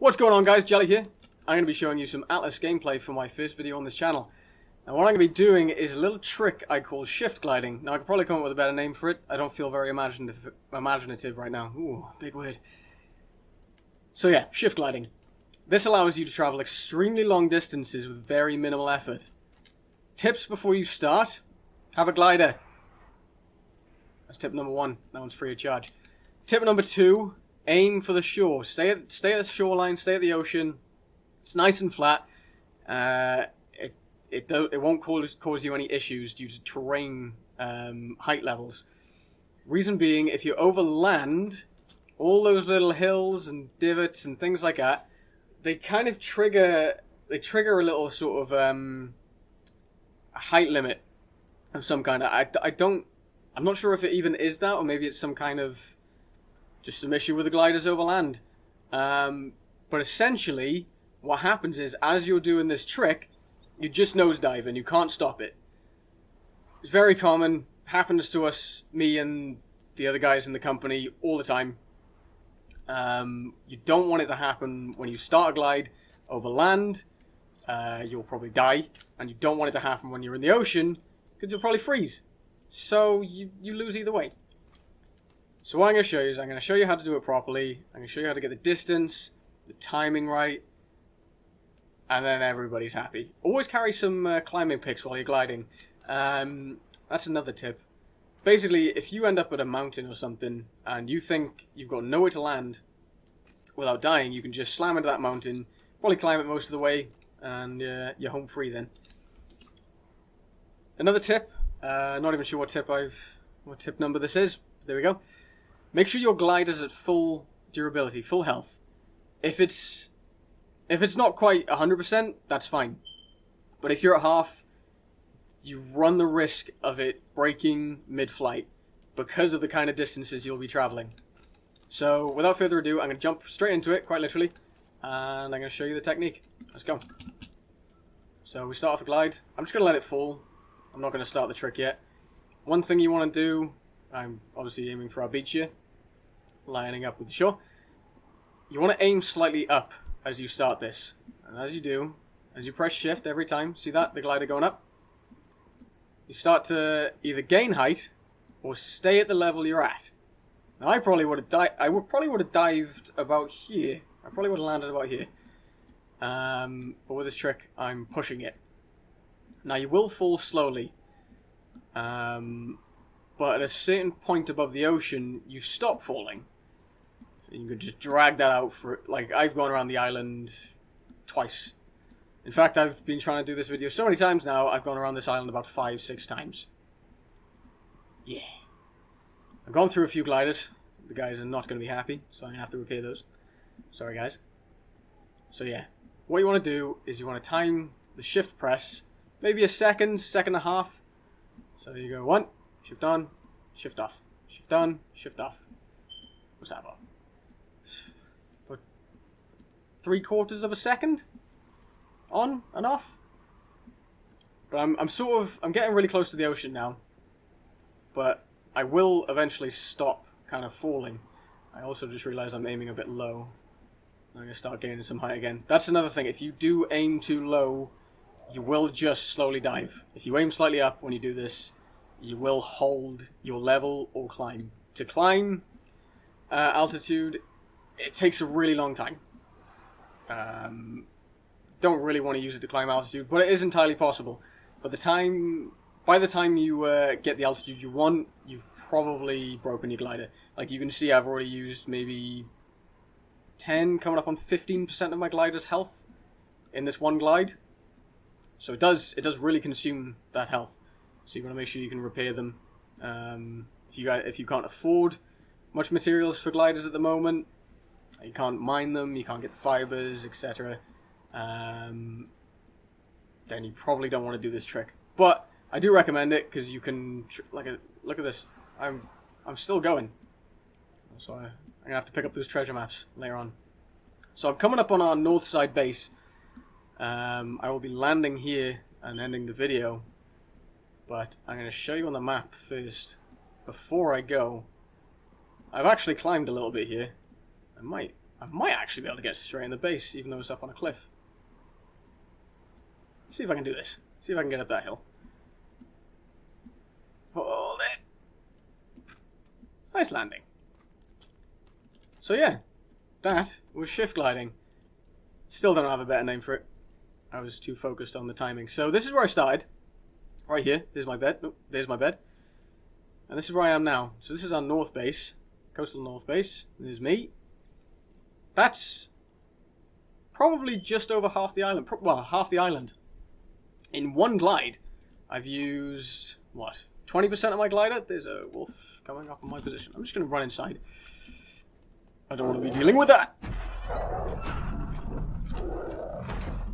What's going on, guys? Jelly here. I'm going to be showing you some Atlas gameplay for my first video on this channel. Now what I'm going to be doing is a little trick I call shift gliding. Now I could probably come up with a better name for it. I don't feel very imaginative right now. Ooh, big word. So yeah, shift gliding. This allows you to travel extremely long distances with very minimal effort. Tips before you start: have a glider. That's tip number one. That one's free of charge. Tip number two: aim for the shore. Stay at the shoreline. Stay at the ocean. It's nice and flat. It won't cause you any issues due to terrain height levels. Reason being, if you over land, all those little hills and divots and things like that, they kind of trigger a little sort of a height limit of some kind. I'm not sure if it even is that, or maybe it's some kind of just some issue with the gliders over land. But essentially, what happens is, as you're doing this trick, you just nosedive and you can't stop it. It's very common, happens to us, me and the other guys in the company, all the time. You don't want it to happen when you start a glide over land. You'll probably die, and you don't want it to happen when you're in the ocean, because you'll probably freeze. So you lose either way. So what I'm going to show you is I'm going to show you how to do it properly. I'm going to show you how to get the distance, the timing right, and then everybody's happy. Always carry some climbing picks while you're gliding. That's another tip. Basically, if you end up at a mountain or something and you think you've got nowhere to land without dying, you can just slam into that mountain, probably climb it most of the way, and you're home free then. Another tip, not even sure what tip number this is. There we go. Make sure your glider's at full durability, full health. If it's not quite 100%, that's fine. But if you're at half, you run the risk of it breaking mid-flight because of the kind of distances you'll be traveling. So without further ado, I'm going to jump straight into it, quite literally, and I'm going to show you the technique. Let's go. So we start off the glide. I'm just going to let it fall. I'm not going to start the trick yet. One thing you want to do, I'm obviously aiming for our beach here, lining up with the shore. You want to aim slightly up as you start this. And as you do, as you press shift every time, see that? The glider going up? You start to either gain height or stay at the level you're at. Now I probably would have dived about here. I probably would have landed about here. But with this trick, I'm pushing it. Now you will fall slowly. But at a certain point above the ocean, you stop falling. You can just drag that out for, like, I've gone around the island twice. In fact, I've been trying to do this video so many times now, I've gone around this island about 5-6 times. Yeah. I've gone through a few gliders. The guys are not going to be happy, so I'm going to have to repair those. Sorry, guys. So yeah, what you want to do is you want to time the shift press, maybe a second, second and a half. So you go 1, shift on, shift off, shift on, shift off. What's that about? But 3/4 of a second on and off. But I'm getting really close to the ocean now, but I will eventually stop kind of falling. I also just realized I'm aiming a bit low. I'm gonna start gaining some height again. That's another thing. If you do aim too low, you will just slowly dive. If you aim slightly up when you do this, you will hold your level or climb. To climb altitude, it takes a really long time. Don't really want to use it to climb altitude, but it is entirely possible. But by the time you get the altitude you want, you've probably broken your glider. Like you can see, I've already used maybe 10, coming up on 15% of my glider's health in this one glide. So it does really consume that health. So you want to make sure you can repair them. If you can't afford much materials for gliders at the moment, you can't mine them, you can't get the fibers, etc. Then you probably don't want to do this trick. But I do recommend it because you can look at this. I'm still going. So I'm gonna have to pick up those treasure maps later on. So I'm coming up on our north side base. I will be landing here and ending the video. But I'm going to show you on the map first. Before I go, I've actually climbed a little bit here. I I might actually be able to get straight in the base, even though it's up on a cliff. Let's see if I can do this. See if I can get up that hill. Hold it. Nice landing. So yeah, that was shift gliding. Still don't have a better name for it. I was too focused on the timing. So this is where I started. Right here. There's my bed. Nope, there's my bed. And this is where I am now. So this is our north base. Coastal north base. There's me. That's probably just over half the island. Well, half the island. In one glide, I've used, what, 20% of my glider? There's a wolf coming up on my position. I'm just going to run inside. I don't want to be dealing with that.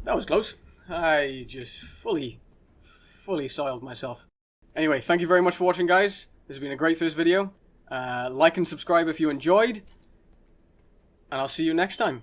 That was close. I just fully soiled myself. Anyway, thank you very much for watching, guys. This has been a great first video. Like and subscribe if you enjoyed. And I'll see you next time.